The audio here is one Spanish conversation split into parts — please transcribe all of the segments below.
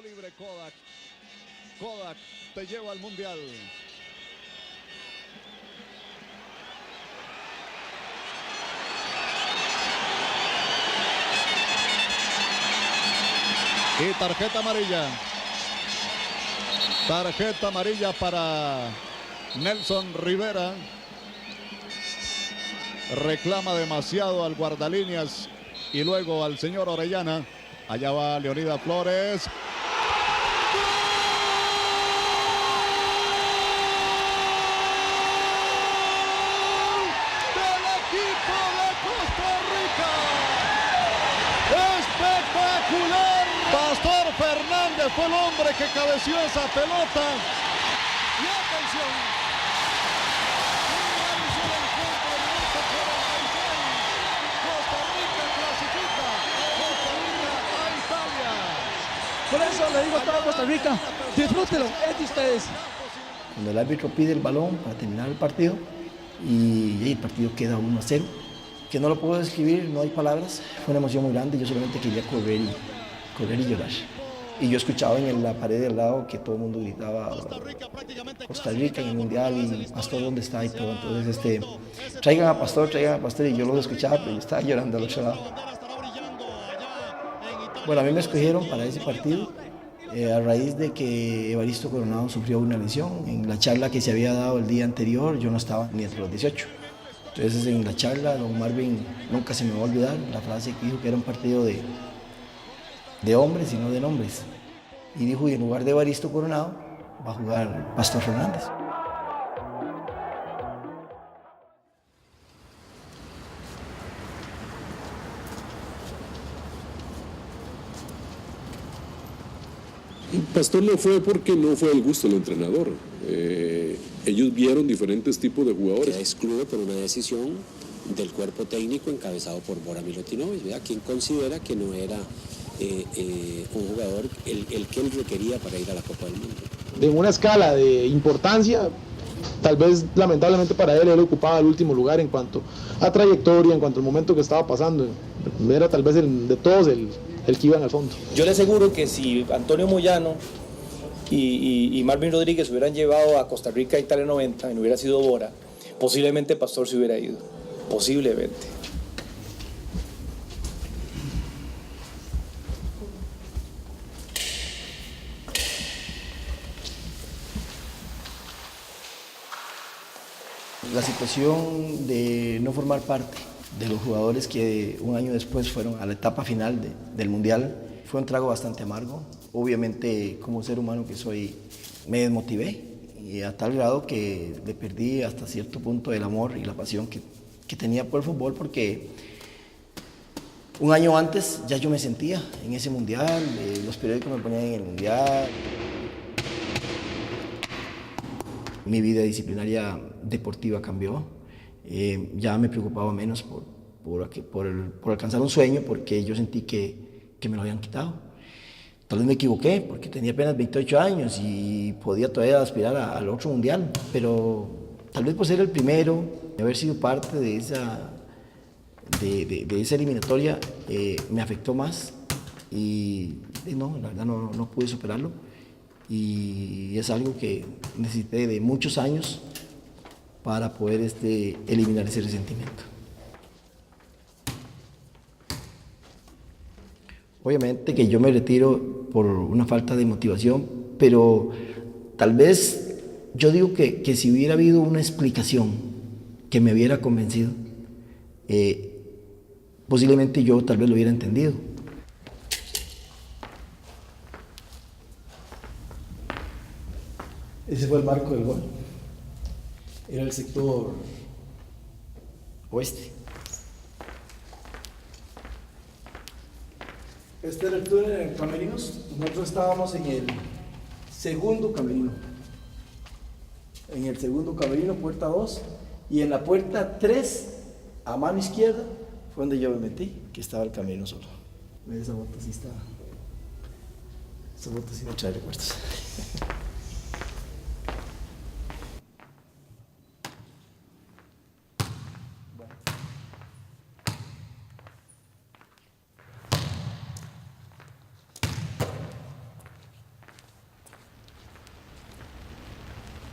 libre Kodak. Kodak te lleva al Mundial. Y tarjeta amarilla. Tarjeta amarilla para Nelson Rivera. Reclama demasiado al guardalíneas y luego al señor Orellana. Allá va Leonidas Flores. ¡Del equipo de Costa Rica! ¡Espectacular! Pastor Fernández fue el hombre que cabeció esa pelota. Y atención. Costa Rica clasifica. Costa Rica a Italia. Por eso le digo a toda Costa Rica, disfrútelo, es de ustedes. Cuando el árbitro pide el balón para terminar el partido y el partido queda 1-0, que no lo puedo describir, no hay palabras, fue una emoción muy grande, yo solamente quería correr y llorar. Y yo escuchaba en la pared de al lado que todo el mundo gritaba Costa Rica en el Mundial y Pastor, ¿dónde está? Y todo. Entonces, traigan a Pastor, y yo los escuchaba, pero yo estaba llorando al otro lado. Bueno, a mí me escogieron para ese partido a raíz de que Evaristo Coronado sufrió una lesión. En la charla que se había dado el día anterior, yo no estaba ni entre los 18. Entonces, en la charla, don Marvin nunca se me va a olvidar la frase que dijo que era un partido de hombres y no de nombres. Y dijo, y en lugar de Evaristo Coronado, va a jugar Pastor Fernández. Pastor no fue porque no fue el gusto del entrenador. Ellos vieron diferentes tipos de jugadores. Queda excluido por una decisión del cuerpo técnico encabezado por Bora Milutinovic, ¿verdad? Quien considera que no era un jugador el que él requería para ir a la Copa del Mundo. En una escala de importancia, tal vez lamentablemente para él ocupaba el último lugar en cuanto a trayectoria, en cuanto al momento que estaba pasando. Era tal vez de todos el que iba en el fondo. Yo le aseguro que si Antonio Moyano y Marvin Rodríguez hubieran llevado a Costa Rica a Italia 90 y no hubiera sido Bora, posiblemente Pastor se hubiera ido. Posiblemente. La situación de no formar parte de los jugadores que un año después fueron a la etapa final del Mundial fue un trago bastante amargo. Obviamente, como ser humano que soy, me desmotivé y a tal grado que le perdí hasta cierto punto el amor y la pasión que tenía por el fútbol, porque un año antes ya yo me sentía en ese Mundial, los periódicos me ponían en el Mundial. Mi vida disciplinaria deportiva cambió, ya me preocupaba menos por alcanzar un sueño, porque yo sentí que me lo habían quitado. Tal vez me equivoqué, porque tenía apenas 28 años y podía todavía aspirar al otro mundial, pero tal vez por ser el primero, haber sido parte de esa eliminatoria, me afectó más y no, la verdad no pude superarlo. Y es algo que necesité de muchos años para poder eliminar ese resentimiento. Obviamente que yo me retiro por una falta de motivación, pero tal vez yo digo que si hubiera habido una explicación que me hubiera convencido, posiblemente yo tal vez lo hubiera entendido. Ese fue el marco del gol. Era el sector oeste. Este era el túnel en camerinos. Nosotros estábamos en el segundo camerino. En el segundo camerino, puerta 2. Y en la puerta 3, a mano izquierda, fue donde yo me metí, que estaba el camerino solo. Esa bota sí está. Esa bota sí me trae recuerdos.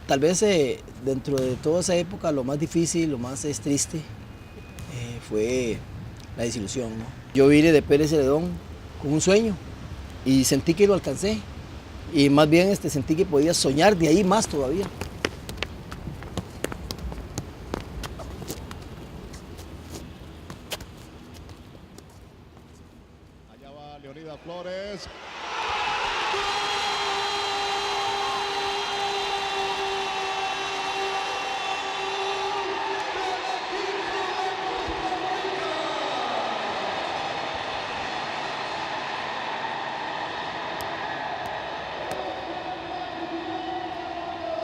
Tal vez dentro de toda esa época lo más difícil, lo más triste fue la desilusión, ¿no? Yo vine de Pérez Celedón con un sueño y sentí que lo alcancé y más bien sentí que podía soñar de ahí más todavía. Allá va Leonidas Flores.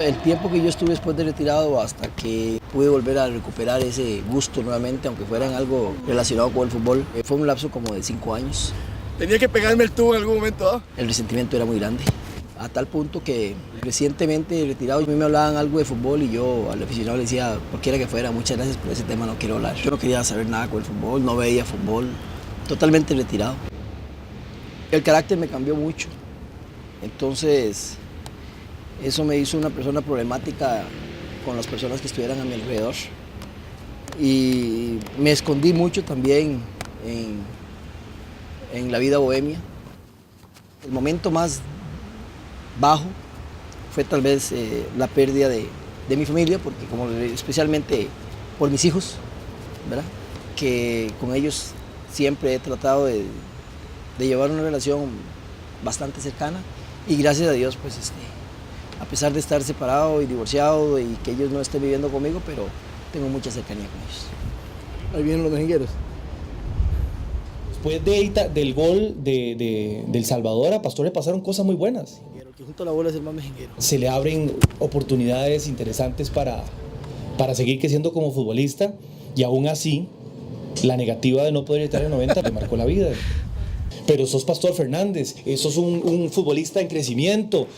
El tiempo que yo estuve después de retirado hasta que pude volver a recuperar ese gusto nuevamente, aunque fuera en algo relacionado con el fútbol, fue un lapso como de 5 años. Tenía que pegarme el tubo en algún momento, ¿no? El resentimiento era muy grande, a tal punto que recientemente retirado, a mí me hablaban algo de fútbol y yo al aficionado le decía, cualquiera que fuera, muchas gracias por ese tema, no quiero hablar. Yo no quería saber nada con el fútbol, no veía fútbol, totalmente retirado. El carácter me cambió mucho, entonces eso me hizo una persona problemática con las personas que estuvieran a mi alrededor. Y me escondí mucho también en la vida bohemia. El momento más bajo fue tal vez la pérdida de mi familia, porque especialmente por mis hijos, ¿verdad? Que con ellos siempre he tratado de llevar una relación bastante cercana y gracias a Dios pues a pesar de estar separado y divorciado y que ellos no estén viviendo conmigo, pero tengo mucha cercanía con ellos. Ahí vienen los mejengueros. Después del gol del Salvador, a Pastor le pasaron cosas muy buenas. El que junto a la bola es el más mejenguero. Se le abren oportunidades interesantes para seguir creciendo como futbolista y aún así la negativa de no poder estar en 90 le marcó la vida. Pero sos Pastor Fernández, sos un futbolista en crecimiento,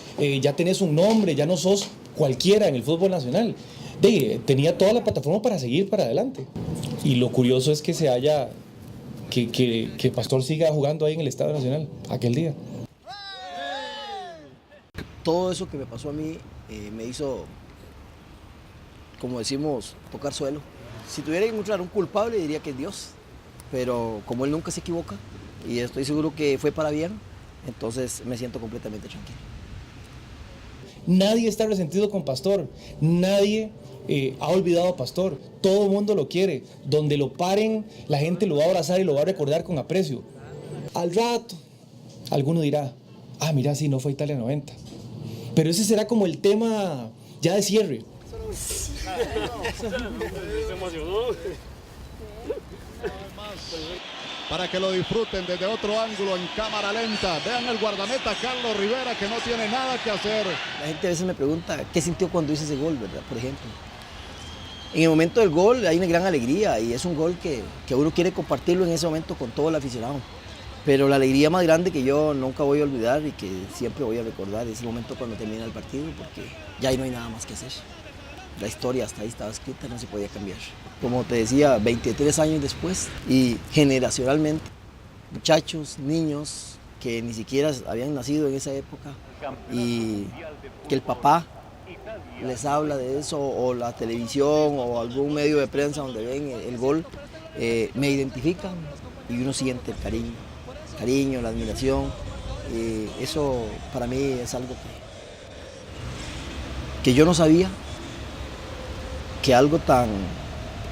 ya tenés un nombre, ya no sos cualquiera en el fútbol nacional. Tenía toda la plataforma para seguir para adelante. Y lo curioso es que que Pastor siga jugando ahí en el Estadio Nacional aquel día. Todo eso que me pasó a mí me hizo, como decimos, tocar suelo. Si tuviera que encontrar un culpable diría que es Dios, pero como Él nunca se equivoca, y estoy seguro que fue para bien, entonces me siento completamente tranquilo. Nadie está resentido con Pastor, nadie ha olvidado a Pastor, todo el mundo lo quiere, donde lo paren la gente lo va a abrazar y lo va a recordar con aprecio. Al rato, alguno dirá, mira, sí, no fue Italia 90, pero ese será como el tema ya de cierre. Se emocionó. Para que lo disfruten desde otro ángulo en cámara lenta. Vean el guardameta Carlos Rivera que no tiene nada que hacer. La gente a veces me pregunta qué sintió cuando hice ese gol, ¿verdad? Por ejemplo. En el momento del gol hay una gran alegría y es un gol que uno quiere compartirlo en ese momento con todo el aficionado. Pero la alegría más grande que yo nunca voy a olvidar y que siempre voy a recordar es el momento cuando termina el partido, porque ya ahí no hay nada más que hacer. La historia hasta ahí estaba escrita, no se podía cambiar. Como te decía, 23 años después y generacionalmente, muchachos, niños que ni siquiera habían nacido en esa época y que el papá les habla de eso, o la televisión o algún medio de prensa donde ven el gol, me identifican y uno siente el cariño, la admiración. Eso para mí es algo que yo no sabía, que algo tan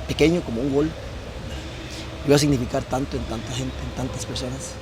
pequeño como un gol iba a significar tanto en tanta gente, en tantas personas.